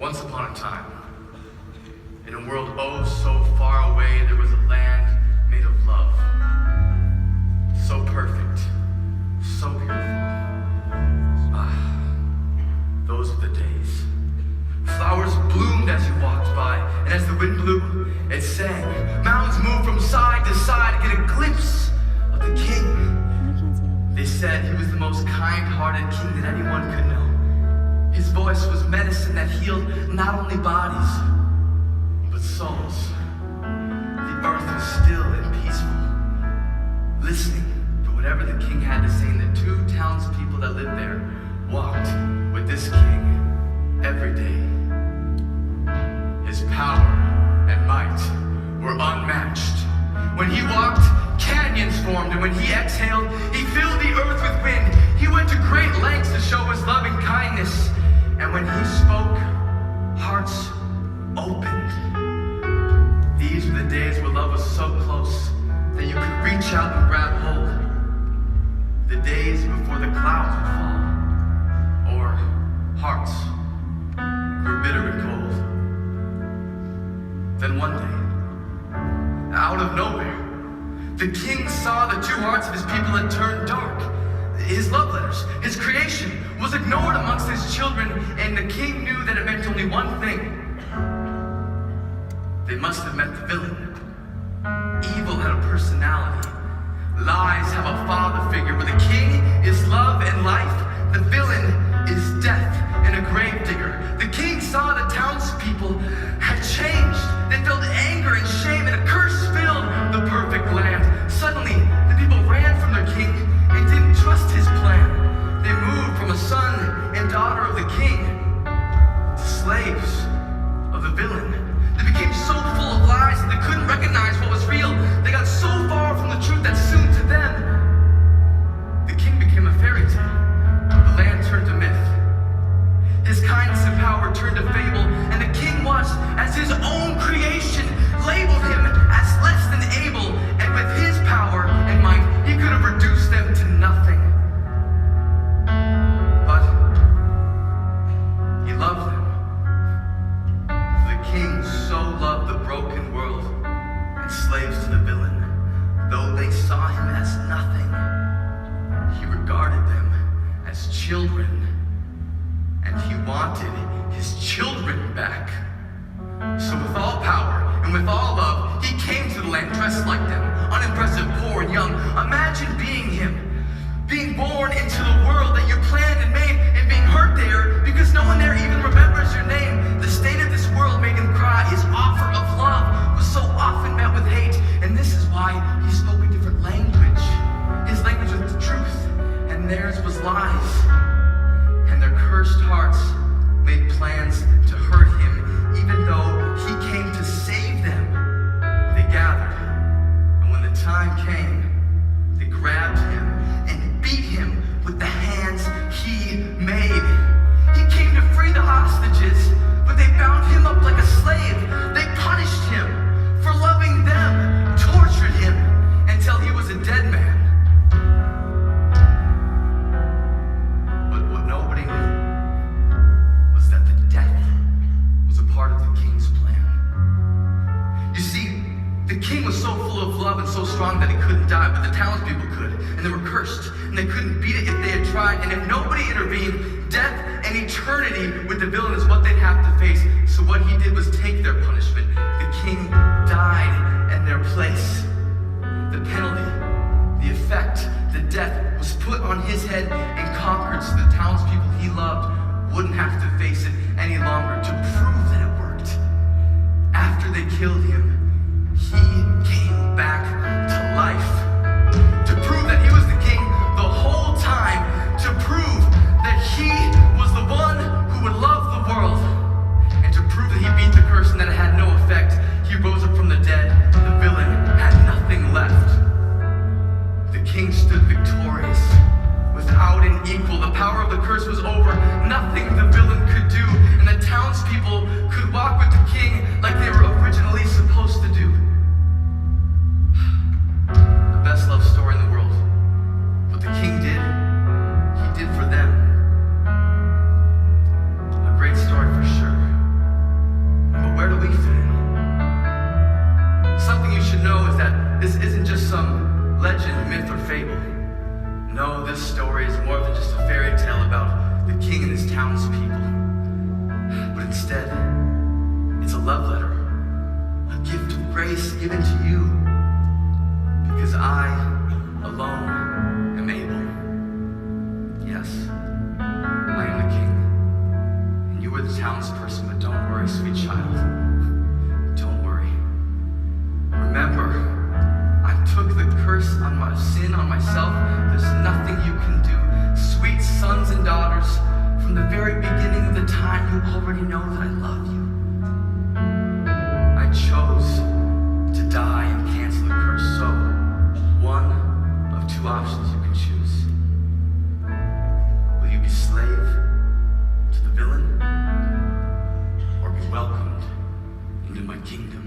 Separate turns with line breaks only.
Once upon a time, in a world oh so far away, there was a land made of love. So perfect, so beautiful. Those were the days. Flowers bloomed as you walked by, and as the wind blew, it sang. Mountains moved from side to side to get a glimpse of the king. They said he was the most kind-hearted king that anyone could know. His voice was medicine that healed not only bodies, but souls. The earth was still and peaceful, listening to whatever the king had to say, and the two townspeople that lived there walked with this king every day. His power and might were unmatched. When he walked, canyons formed, and when he exhaled, he filled the earth with wind. He went to great lengths to show his loving kindness, and when he spoke, hearts opened. These were the days where love was so close that you could reach out and grab hold. The days before the clouds would fall, or hearts grew bitter and cold. Then one day, out of nowhere, the king saw the two hearts of his people had turned dark. His love letters, his creation, was ignored amongst his children, and the king knew that it meant only one thing. They must have met the villain. Evil had a personality. Lies have a father figure. Where the king is love and life, the villain is death and a gravedigger. The king saw the townspeople had changed. They felt anger and shame, and a curse filled the perfect land. Suddenly, the people ran from their king and didn't trust his plan. They moved from a son and daughter of the king to slaves of the villain. They became so full of lies that they couldn't recognize what was real. They got so far from the truth that soon to them, the king became a fairy tale. The land turned to myth. His kindness and power turned to fable, and the king watched as his own creation labeled him as less than able, and with his power and might, he could have reduced them to nothing. But he loved them. The king so loved the broken world and slaves to the villain. Though they saw him as nothing, he regarded them as children, and he wanted his children back. So with all power and with all love, he came to the land dressed like them, unimpressive, poor and young. Imagine being him, being born into the world that you planned and made, and being hurt there because no one there even remembers your name. The state of this world made him cry. His offer of love was so often met with hate, and this is why he spoke a different language. His language was the truth, and theirs was lies. And their cursed hearts made plans to hurt him, even though he came to save them. They gathered, and when the time came, they grabbed him and beat him with the hands he made. He came to free the hostages, but they bound him up like a slave. They punished him for loving them, tortured him until he was a dead man. But what nobody knew was that the death was a part of the king's plan. You see, the king was so full of love and so strong that he couldn't die, but the townspeople could, and they were cursed, and they couldn't beat it if they had tried, and if nobody intervened, death and eternity with the villain is what they'd have to face. So what he did was take their punishment. The king died in their place. The penalty, the effect, the death was put on his head and conquered, so the townspeople he loved wouldn't have to face it any longer. To prove that it worked, after they killed him, he came back to life. To prove that he was the king the whole time. To prove that he was the one who would love the world. And to prove that he beat the curse and that it had no effect. He rose up from the dead. The villain had nothing left. The king stood victorious. Without an equal, the power of the curse was over. Nothing the villain could do. And the townspeople could walk with the king like they were originally supposed to do. The best love story in the world. What the king did, he did for them. A great story for sure. king and his townspeople. But instead, it's a love letter, a gift of grace given to you, because I alone am able. Yes, I am the king, and you are the townsperson, but don't worry, sweet child. Don't worry. Remember, I took the curse on my sin on myself. There's nothing you can do. Sweet sons and daughters, from the very beginning of the time, you already know that I love you. I chose to die and cancel the curse, so one of two options you can choose. Will you be slave to the villain, or be welcomed into my kingdom?